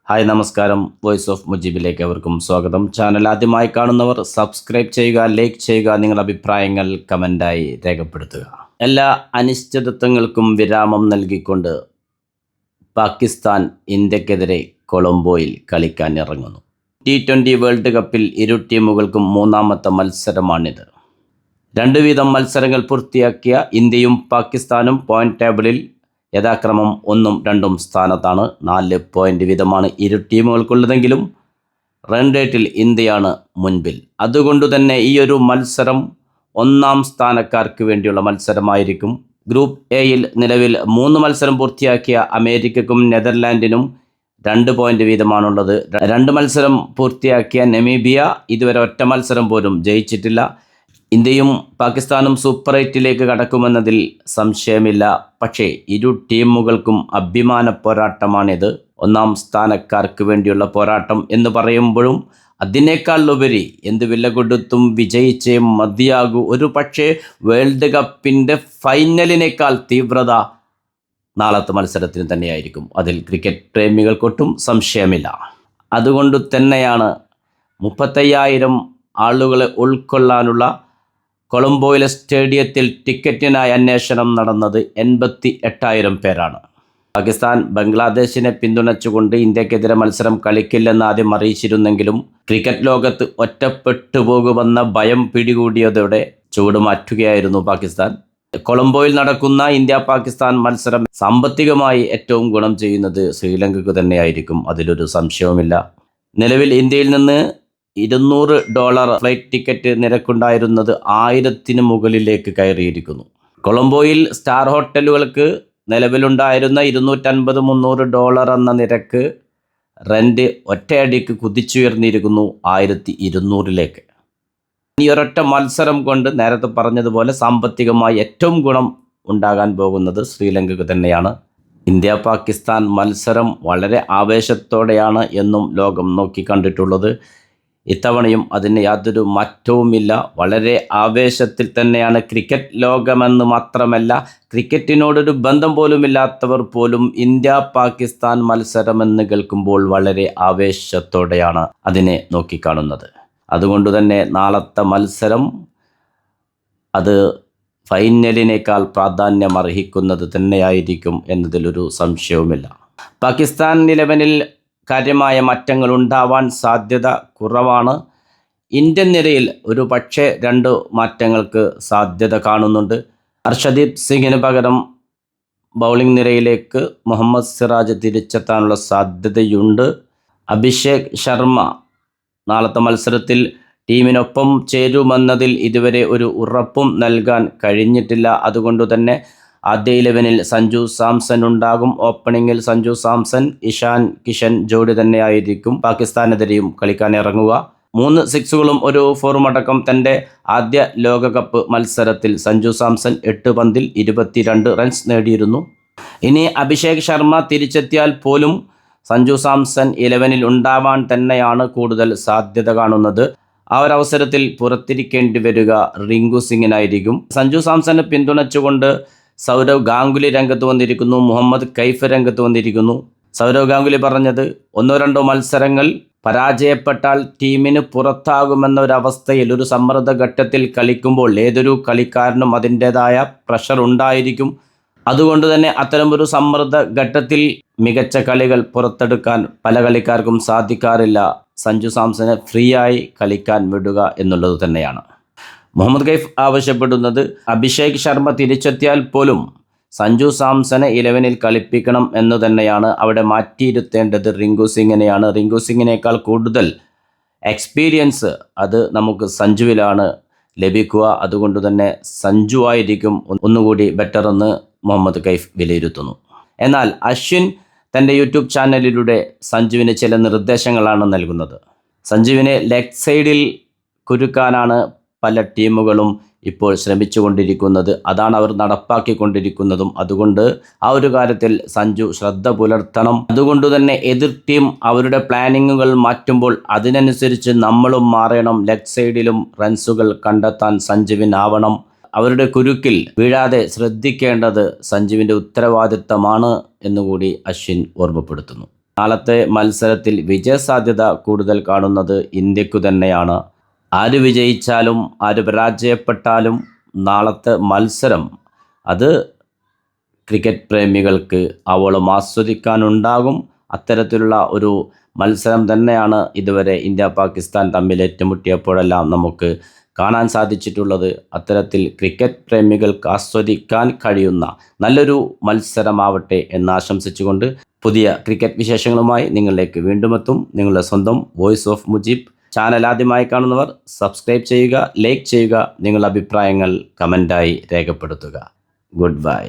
Hi നമസ്കാരം. Voice of മുജീബിലേക്ക് അവർക്കും സ്വാഗതം. ചാനൽ ആദ്യമായി കാണുന്നവർ സബ്സ്ക്രൈബ് ചെയ്യുക, ലൈക്ക് ചെയ്യുക, നിങ്ങളുടെ അഭിപ്രായങ്ങൾ കമൻ്റായി രേഖപ്പെടുത്തുക. എല്ലാ അനിശ്ചിതത്വങ്ങൾക്കും വിരാമം നൽകിക്കൊണ്ട് പാകിസ്ഥാൻ ഇന്ത്യക്കെതിരെ കൊളംബോയിൽ കളിക്കാൻ ഇറങ്ങുന്നു. T20 വേൾഡ് കപ്പിൽ ഇരു ടീമുകൾക്കും മൂന്നാമത്തെ മത്സരമാണിത്. 2 വീതം മത്സരങ്ങൾ പൂർത്തിയാക്കിയ ഇന്ത്യയും പാകിസ്ഥാനും പോയിന്റ് ടേബിളിൽ യഥാക്രമം 1ഉം 2ഉം സ്ഥാനത്താണ്. 4 പോയിന്റ് വീതമാണ് ഇരു ടീമുകൾക്കുള്ളതെങ്കിലും റൺ റേറ്റിൽ ഇന്ത്യയാണ് മുൻപിൽ. അതുകൊണ്ടുതന്നെ ഈ ഒരു മത്സരം 1ാം സ്ഥാനക്കാർക്ക് വേണ്ടിയുള്ള മത്സരമായിരിക്കും. ഗ്രൂപ്പ് എയിൽ നിലവിൽ 3 മത്സരം പൂർത്തിയാക്കിയ അമേരിക്കയ്ക്കും നെതർലാൻഡിനും 2 പോയിന്റ് വീതമാണുള്ളത്. 2 മത്സരം പൂർത്തിയാക്കിയ നമീബിയ ഇതുവരെ ഒറ്റ മത്സരം പോലും ജയിച്ചിട്ടില്ല. ഇന്ത്യയും പാകിസ്ഥാനും സൂപ്പർ 8ലേക്ക് കടക്കുമെന്നതിൽ സംശയമില്ല. പക്ഷേ ഇരു ടീമുകൾക്കും അഭിമാന പോരാട്ടമാണിത്. 1ാം സ്ഥാനക്കാർക്ക് വേണ്ടിയുള്ള പോരാട്ടം എന്ന് പറയുമ്പോഴും അതിനേക്കാൾ ഉപരി എന്ത് വില കൊടുത്തും വിജയിച്ചേ മതിയാകൂ. ഒരു പക്ഷേ വേൾഡ് കപ്പിൻ്റെ ഫൈനലിനേക്കാൾ തീവ്രത നാളത്തെ മത്സരത്തിന് തന്നെയായിരിക്കും. അതിൽ ക്രിക്കറ്റ് പ്രേമികൾക്കൊട്ടും സംശയമില്ല. അതുകൊണ്ട് തന്നെയാണ് 35,000 ആളുകളെ ഉൾക്കൊള്ളാനുള്ള കൊളംബോയിലെ സ്റ്റേഡിയത്തിൽ ടിക്കറ്റിനായി അന്വേഷണം നടന്നത് 88,000 പേരാണ്. പാകിസ്ഥാൻ ബംഗ്ലാദേശിനെ പിന്തുണച്ചുകൊണ്ട് ഇന്ത്യക്കെതിരെ മത്സരം കളിക്കില്ലെന്ന് ആദ്യം അറിയിച്ചിരുന്നെങ്കിലും ക്രിക്കറ്റ് ലോകത്ത് ഒറ്റപ്പെട്ടു പോകുമെന്ന ഭയം പിടികൂടിയതോടെ ചൂട് മാറ്റുകയായിരുന്നു പാകിസ്ഥാൻ. കൊളംബോയിൽ നടക്കുന്ന ഇന്ത്യ പാകിസ്ഥാൻ മത്സരം സാമ്പത്തികമായി ഏറ്റവും ഗുണം ചെയ്യുന്നത് ശ്രീലങ്കയ്ക്ക് തന്നെയായിരിക്കും. അതിലൊരു സംശയവുമില്ല. നിലവിൽ ഇന്ത്യയിൽ നിന്ന് $200 ഫ്ലൈറ്റ് ടിക്കറ്റ് നിരക്കുണ്ടായിരുന്നത് 1000-ന് മുകളിലേക്ക് കയറിയിരിക്കുന്നു. കൊളംബോയിൽ സ്റ്റാർ ഹോട്ടലുകൾക്ക് നിലവിലുണ്ടായിരുന്ന $250-300 എന്ന നിരക്ക് റെൻ്റ് ഒറ്റയടിക്ക് കുതിച്ചുയർന്നിരിക്കുന്നു 1200-ലേക്ക്. ഈ ഒരൊറ്റ മത്സരം കൊണ്ട് നേരത്തെ പറഞ്ഞതുപോലെ സാമ്പത്തികമായി ഏറ്റവും ഗുണം ഉണ്ടാകാൻ പോകുന്നത് ശ്രീലങ്കയ്ക്ക് തന്നെയാണ്. ഇന്ത്യ പാകിസ്ഥാൻ മത്സരം വളരെ ആവേശത്തോടെയാണ് എന്നും ലോകം നോക്കിക്കണ്ടിട്ടുള്ളത്. ഇത്തവണയും അതിന് യാതൊരു മാറ്റവുമില്ല. വളരെ ആവേശത്തിൽ തന്നെയാണ് ക്രിക്കറ്റ് ലോകമെന്ന് മാത്രമല്ല, ക്രിക്കറ്റിനോടൊരു ബന്ധം പോലുമില്ലാത്തവർ പോലും ഇന്ത്യ പാകിസ്ഥാൻ മത്സരമെന്ന് കേൾക്കുമ്പോൾ വളരെ ആവേശത്തോടെയാണ് അതിനെ നോക്കിക്കാണുന്നത്. അതുകൊണ്ട് തന്നെ നാളത്തെ മത്സരം അത് ഫൈനലിനേക്കാൾ പ്രാധാന്യം അർഹിക്കുന്നത് തന്നെയായിരിക്കും എന്നതിലൊരു സംശയവുമില്ല. പാകിസ്ഥാൻ 11-ൽ കാര്യമായ മാറ്റങ്ങൾ ഉണ്ടാവാൻ സാധ്യത കുറവാണ്. ഇന്ത്യൻ നിരയിൽ ഒരു പക്ഷേ 2 മാറ്റങ്ങൾക്ക് സാധ്യത കാണുന്നുണ്ട്. ഹർഷദീപ് സിംഗിന് പകരം ബൗളിംഗ് നിരയിലേക്ക് മുഹമ്മദ് സിറാജ് തിരിച്ചെത്താനുള്ള സാധ്യതയുണ്ട്. അഭിഷേക് ശർമ്മ നാളത്തെ മത്സരത്തിൽ ടീമിനൊപ്പം ചേരുമെന്നതിൽ ഇതുവരെ ഒരു ഉറപ്പും നൽകാൻ കഴിഞ്ഞിട്ടില്ല. അതുകൊണ്ടുതന്നെ ആദ്യ 11-ൽ സഞ്ജു സാംസൺ ഉണ്ടാകും. ഓപ്പണിങ്ങിൽ സഞ്ജു സാംസൺ, ഇഷാൻ കിഷൻ ജോഡി തന്നെയായിരിക്കും പാകിസ്ഥാനെതിരെയും കളിക്കാൻ ഇറങ്ങുക. 3 സിക്സുകളും ഒരു 4ഉം അടക്കം തൻ്റെ ആദ്യ ലോകകപ്പ് മത്സരത്തിൽ സഞ്ജു സാംസൺ 8 പന്തിൽ 22 റൺസ് നേടിയിരുന്നു. ഇനി അഭിഷേക് ശർമ്മ തിരിച്ചെത്തിയാൽ പോലും സഞ്ജു സാംസൺ 11-ൽ ഉണ്ടാവാൻ തന്നെയാണ് കൂടുതൽ സാധ്യത കാണുന്നത്. ആ ഒരവസരത്തിൽ പുറത്തിരിക്കേണ്ടി വരിക റിങ്കു സിംഗിനായിരിക്കും. സഞ്ജു സാംസനെ പിന്തുണച്ചുകൊണ്ട് സൗരവ് ഗാംഗുലി രംഗത്ത് വന്നിരിക്കുന്നു. മുഹമ്മദ് കൈഫ് രംഗത്ത് വന്നിരിക്കുന്നു. സൗരവ് ഗാംഗുലി പറഞ്ഞത് 1-2 മത്സരങ്ങൾ പരാജയപ്പെട്ടാൽ ടീമിന് പുറത്താകുമെന്ന ഒരവസ്ഥയിൽ, ഒരു സമ്മർദ്ദ ഘട്ടത്തിൽ കളിക്കുമ്പോൾ ഏതൊരു കളിക്കാരനും അതിൻ്റേതായ പ്രഷർ ഉണ്ടായിരിക്കും. അതുകൊണ്ട് തന്നെ അത്തരമൊരു സമ്മർദ്ദ ഘട്ടത്തിൽ മികച്ച കളികൾ പുറത്തെടുക്കാൻ പല കളിക്കാർക്കും സാധിക്കാറില്ല. സഞ്ജു സാംസനെ ഫ്രീ ആയി കളിക്കാൻ വിടുക എന്നുള്ളത് തന്നെയാണ്. മുഹമ്മദ് കൈഫ് ആവശ്യപ്പെടുന്നത് അഭിഷേക് ശർമ്മ തിരിച്ചെത്തിയാൽ പോലും സഞ്ജു സാംസനെ 11-ൽ കളിപ്പിക്കണം എന്ന് തന്നെയാണ്. അവിടെ മാറ്റിയിരുത്തേണ്ടത് റിങ്കു സിംഗിനെയാണ്. റിങ്കു സിംഗിനേക്കാൾ കൂടുതൽ എക്സ്പീരിയൻസ് അത് നമുക്ക് സഞ്ജുവിലാണ് ലഭിക്കുക. അതുകൊണ്ട് തന്നെ സഞ്ജു ആയിരിക്കും ഒന്നുകൂടി ബെറ്റർ എന്ന് മുഹമ്മദ് കൈഫ് വിലയിരുത്തുന്നു. എന്നാൽ അശ്വിൻ തൻ്റെ യൂട്യൂബ് ചാനലിലൂടെ സഞ്ജുവിന് ചില നിർദ്ദേശങ്ങളാണ് നൽകുന്നത്. സഞ്ജുവിനെ ലെഗ് സൈഡിൽ കുരുക്കാനാണ് പല ടീമുകളും ഇപ്പോൾ ശ്രമിച്ചുകൊണ്ടിരിക്കുന്നത്. അതാണ് അവർ നടപ്പാക്കിക്കൊണ്ടിരിക്കുന്നതും. അതുകൊണ്ട് ആ ഒരു കാര്യത്തിൽ സഞ്ജു ശ്രദ്ധ പുലർത്തണം. അതുകൊണ്ട് തന്നെ എതിർ ടീം അവരുടെ പ്ലാനിങ്ങുകൾ മാറ്റുമ്പോൾ അതിനനുസരിച്ച് നമ്മളും മാറണം. ലെഗ് സൈഡിലും റൺസുകൾ കണ്ടെത്താൻ സഞ്ജുവിനാവണം. അവരുടെ കുരുക്കിൽ വീഴാതെ ശ്രദ്ധിക്കേണ്ടത് സഞ്ജുവിൻ്റെ ഉത്തരവാദിത്തമാണ് എന്നുകൂടി അശ്വിൻ ഓർമ്മപ്പെടുത്തുന്നു. നാളത്തെ മത്സരത്തിൽ വിജയസാധ്യത കൂടുതൽ കാണുന്നത് ഇന്ത്യക്കു തന്നെയാണ്. ആര് വിജയിച്ചാലും ആര് പരാജയപ്പെട്ടാലും നാളത്തെ മത്സരം അത് ക്രിക്കറ്റ് പ്രേമികൾക്ക് അവളും ആസ്വദിക്കാനുണ്ടാകും. അത്തരത്തിലുള്ള ഒരു മത്സരം തന്നെയാണ് ഇതുവരെ ഇന്ത്യ പാകിസ്ഥാൻ തമ്മിൽ ഏറ്റുമുട്ടിയപ്പോഴെല്ലാം നമുക്ക് കാണാൻ സാധിച്ചിട്ടുള്ളത്. അത്തരത്തിൽ ക്രിക്കറ്റ് പ്രേമികൾക്ക് ആസ്വദിക്കാൻ കഴിയുന്ന നല്ലൊരു മത്സരമാവട്ടെ എന്ന് ആശംസിച്ചുകൊണ്ട് പുതിയ ക്രിക്കറ്റ് വിശേഷങ്ങളുമായി നിങ്ങളിലേക്ക് വീണ്ടും എത്തും. നിങ്ങളുടെ സ്വന്തം വോയിസ് ഓഫ് മുജീബ്. ചാനൽ ആദ്യമായി കാണുന്നവർ സബ്സ്ക്രൈബ് ചെയ്യുക, ലൈക്ക് ചെയ്യുക, നിങ്ങളുടെ അഭിപ്രായങ്ങൾ കമൻ്റായി രേഖപ്പെടുത്തുക. Good bye.